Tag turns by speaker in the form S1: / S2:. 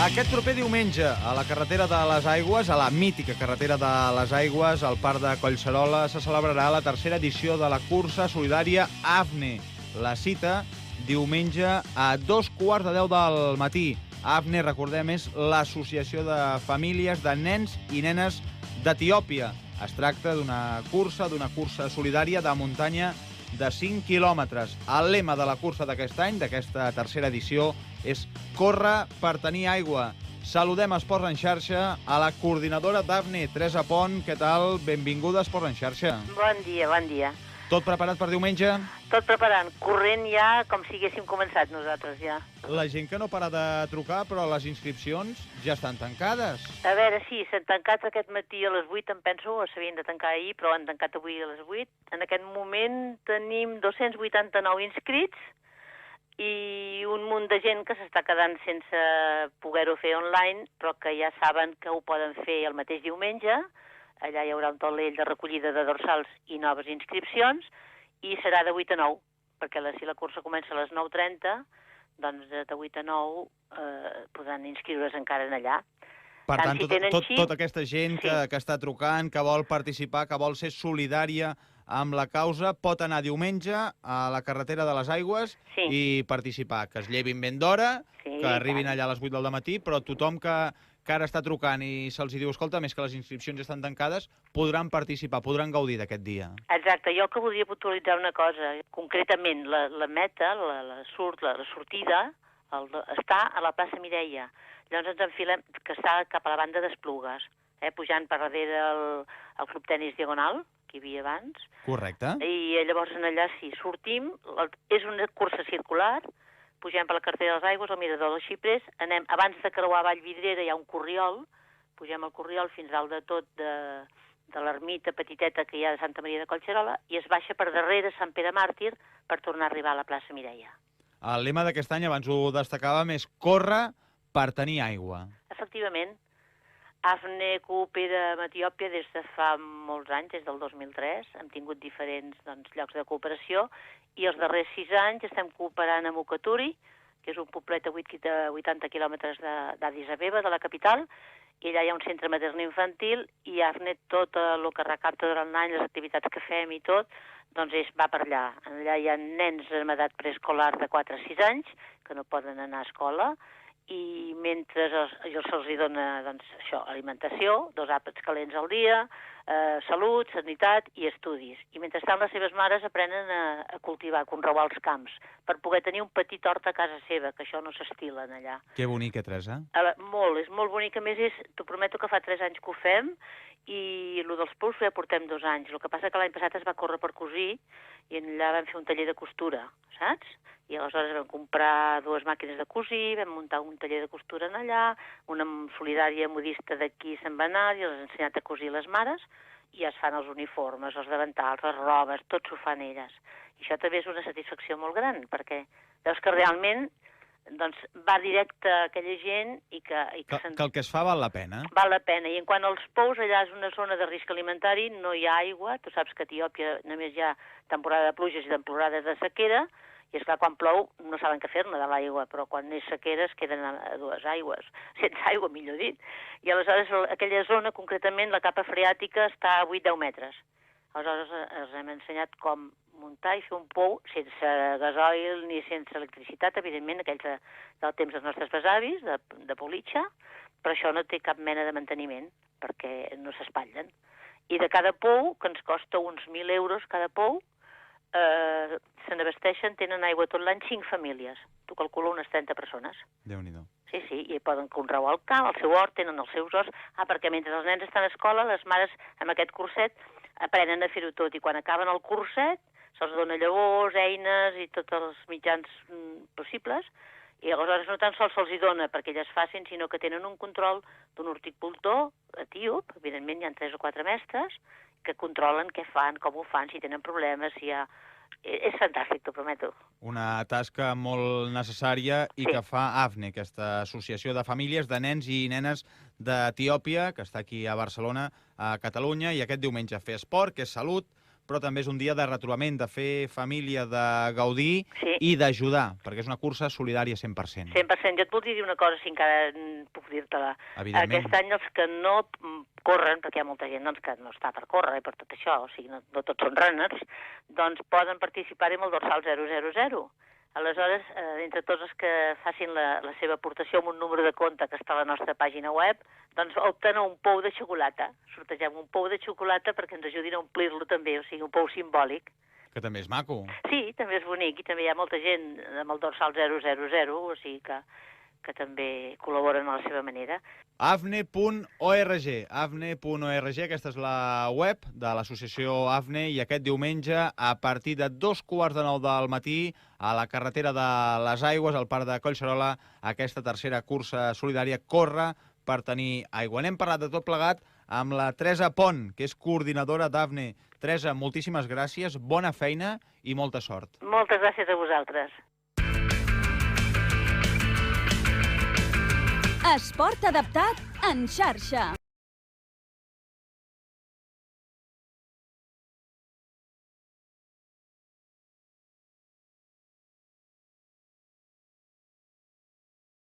S1: Aquest proper diumenge, a la carretera de les Aigües, a la mítica carretera de les Aigües, al Parc de Collserola, se celebrarà la tercera edició de la cursa solidària AFNE. La cita, diumenge a 2:15 del matí. AFNE, recordem, és l'Associació de Famílies de Nens i Nenes d'Etiòpia. Es tracta d'una cursa solidària de muntanya de 5 quilòmetres. El lema de la cursa d'aquest any, d'aquesta tercera edició, és Córrer per tenir aigua. Saludem a Esports en Xarxa a la coordinadora d'AFNE, Teresa Pont. Què tal? Benvinguda a Esports en Xarxa.
S2: Bon dia, bon dia.
S1: Tot preparat per diumenge?
S2: Tot preparant, corrent ja com si haguéssim començat nosaltres ja.
S1: La gent que no para de trucar, però les inscripcions ja estan tancades.
S2: A veure, sí, s'han tancat aquest matí a les 8, em penso, s'havien de tancar ahir, però han tancat avui a les 8. En aquest moment tenim 289 inscrits i un munt de gent que s'està quedant sense poder-ho fer online, però que ja saben que ho poden fer el mateix diumenge. Allà hi haurà un taulell de recollida de dorsals i noves inscripcions, i serà de 8 a 9, perquè si la cursa comença a les 9:30, doncs de 8 a 9 podran inscriure's encara en allà.
S1: Per tant, tota aquesta gent que està trucant, que vol participar, que vol ser solidària amb la causa, pot anar diumenge a la carretera de les Aigües i participar. Que es llevin ben d'hora, que arribin allà a les 8 del matí, però tothom que ara està trucant i se'ls diu, escolta, més que les inscripcions estan tancades, podran participar, podran gaudir d'aquest dia.
S2: Exacte, jo que voldria puntualitzar una cosa. Concretament, la meta, la sortida, està a la plaça Mireia. Llavors ens enfilem, que està cap a la banda d'Esplugues, pujant per darrere el Club Tenis Diagonal, que hi havia abans.
S1: Correcte.
S2: I llavors allà sí, sortim, és una cursa circular, pugem per la carretera de les Aigües, al mirador dels Xiprers, anem, abans de creuar Vallvidrera hi ha un corriol, pugem el corriol fins dalt de tot de l'ermita petiteta que hi ha de Santa Maria de Collserola, i es baixa per darrere Sant Pere Màrtir per tornar a arribar a la plaça Mireia.
S1: El lema d'aquest any, abans ho destacàvem, és Córrer per tenir aigua.
S2: Efectivament. AFNE coopera amb Etiòpia des de fa molts anys, des del 2003. Hem tingut diferents llocs de cooperació i els darrers 6 anys estem cooperant amb Ukaturi, que és un poblet a 80 quilòmetres d'Addis Abeba, de la capital, i allà hi ha un centre matern-infantil i AFNE tot el que recapta durant l'any, les activitats que fem i tot, doncs va per allà. Allà hi ha nens en edat preescolar de 4 a 6 anys que no poden anar a escola, i mentre se'ls dona alimentació, 2 àpats calents al dia, salut, sanitat i estudis. I mentrestant les seves mares aprenen a cultivar, a conrear els camps, per poder tenir un petit hort a casa seva, que això no s'estilen allà.
S1: Que bonica, Teresa.
S2: Molt, és molt bonic. A més, t'ho prometo que fa 3 anys que ho fem, i el dels pous ja portem 2 anys. El que passa que l'any passat es va córrer per cosir i allà vam fer un taller de costura, saps? I aleshores vam comprar 2 màquines de cosir, vam muntar un taller de costura en allà, una solidària modista d'aquí se'n va anar i els ha ensenyat a cosir les mares, i ja es fan els uniformes, els davantals, les robes, tot s'ho fan elles. I això també és una satisfacció molt gran, perquè veus que realment va directe a aquella gent i que
S1: el que es fa val la pena.
S2: Val la pena. I en quant als pous, allà és una zona de risc alimentari, no hi ha aigua. Tu saps que a Etiòpia només hi ha temporada de pluges i temporades de sequera, i esclar, quan plou no saben què fer-ne de l'aigua, però quan és sequera es queden a 2 aigües, sense aigua, millor dit. I aleshores aquella zona, concretament, la capa freàtica està a 8-10 metres. Aleshores els hem ensenyat com muntar i fer un pou sense gasoil ni sense electricitat, evidentment, aquells del temps dels nostres besavis, de politxa, però això no té cap mena de manteniment, perquè no s'espatllen. I de cada pou, que ens costa uns 1.000 euros cada pou, se n'abasteixen, tenen aigua tot l'any 5 famílies. Tu calcula unes 30 persones.
S1: Déu-n'hi-do.
S2: Sí, i poden conrear el camp, el seu hort, tenen els seus horts. Perquè mentre els nens estan a escola, les mares amb aquest curset aprenen a fer-ho tot, i quan acaben el curset se'ls dona llavors, eines i tots els mitjans possibles, i aleshores no tan sols se'ls dona perquè elles facin, sinó que tenen un control d'un horticultor etíop, evidentment hi ha 3 o 4 mestres, que controlen què fan, com ho fan, si tenen problemes, si hi ha... És fantàstic, t'ho prometo.
S1: Una tasca molt necessària i que fa AFNE, aquesta associació de famílies de nens i nenes d'Etiòpia, que està aquí a Barcelona, a Catalunya, i aquest diumenge fer esport, que és salut, però també és un dia de retrobament, de fer família, de gaudir
S2: Sí.
S1: i d'ajudar, perquè és una cursa solidària 100%.
S2: 100%. Jo et voldria dir una cosa, si encara puc dir-te-la.
S1: Evidentment.
S2: Aquest any els que no corren, perquè hi ha molta gent doncs, que no està per córrer i per tot això, o sigui, no tots són runners, doncs poden participar-hi amb el dorsal 000. Aleshores, entre tots els que facin la seva aportació amb un número de compte que està a la nostra pàgina web, doncs opten a un pou de xocolata. Sortegem un pou de xocolata perquè ens ajudin a omplir-lo també, o sigui, un pou simbòlic.
S1: Que també és maco.
S2: Sí, també és bonic, i també hi ha molta gent amb el dorsal 000, o sigui que també col·laboren a la seva manera.
S1: Avne.org, avne.org, aquesta és la web de l'associació Avne, i aquest diumenge, a partir de 2:15 del matí, a la carretera de les Aigües, al parc de Collserola, aquesta tercera cursa solidària corre per tenir aigua. N'hem parlat de tot plegat amb la Teresa Pont, que és coordinadora d'Avne. Teresa, moltíssimes gràcies, bona feina i molta sort.
S2: Moltes gràcies a vosaltres.
S3: Esport adaptat en xarxa.